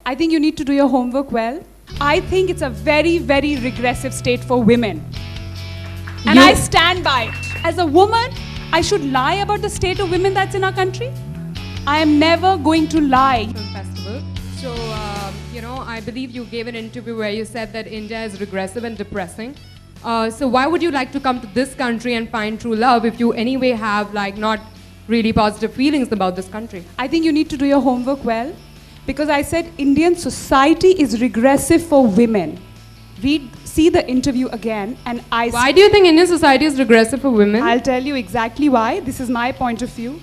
I think you need to do your homework well. I think it's a very, very regressive state for women. And I stand by it. As a woman, I should lie about the state of women that's in our country? I am never going to lie. Film Festival. So, I believe you gave an interview where you said that India is regressive and depressing. So why would you like to come to this country and find true love if you anyway have not really positive feelings about this country? I think you need to do your homework well, because I said Indian society is regressive for women. See the interview again, and Why do you think Indian society is regressive for women? I'll tell you exactly why. This is my point of view.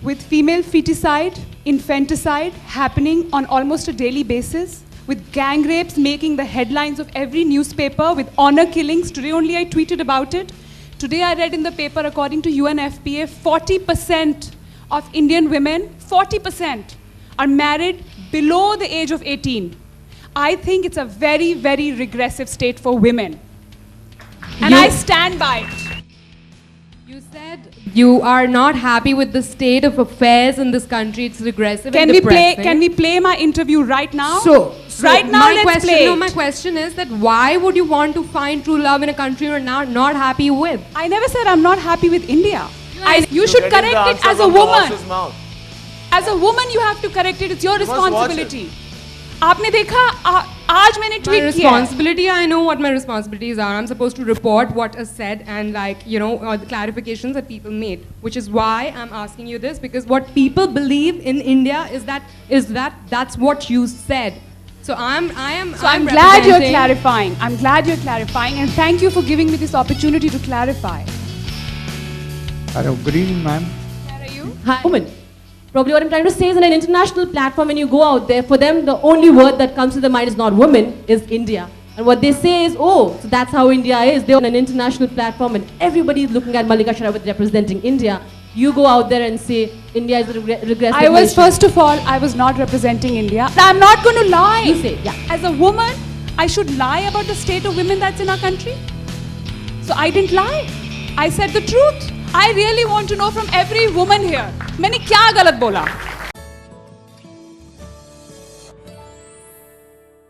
With female feticide, infanticide happening on almost a daily basis, with gang rapes making the headlines of every newspaper, with honor killings. Today only I tweeted about it. Today I read in the paper, according to UNFPA, 40% of Indian women, 40% are married below the age of 18. I think it's a very, very regressive state for women. And I stand by it. You said you are not happy with the state of affairs in this country. It's regressive and depressing. Can we play my interview right now? So right now, let's play it. My question is that why would you want to find true love in a country you're not happy with? I never said I'm not happy with India. You should correct it as a woman. As a woman, you have to correct it. It's your responsibility. आपने देखा आज मैंने tweet किया. Responsibility. I know what my responsibilities are. I'm supposed to report what is said and the clarifications that people made, which is why I'm asking you this, because what people believe in India is that that's what you said. So I'm glad you're clarifying. I'm glad you're clarifying, and thank you for giving me this opportunity to clarify. Hello, good evening, ma'am. Where are you? Hi. Woman. Probably what I'm trying to say is, in an international platform, when you go out there, for them, the only word that comes to their mind is not women, is India. And what they say is, oh, so that's how India is. They're on an international platform and everybody is looking at Mallika Sherawat representing India. You go out there and say, India is a regressive nation. First of all, I was not representing India. I'm not going to lie. You say, yeah. As a woman, I should lie about the state of women that's in our country? So I didn't lie. I said the truth. I really want to know from every woman here, मैंने क्या गलत बोला?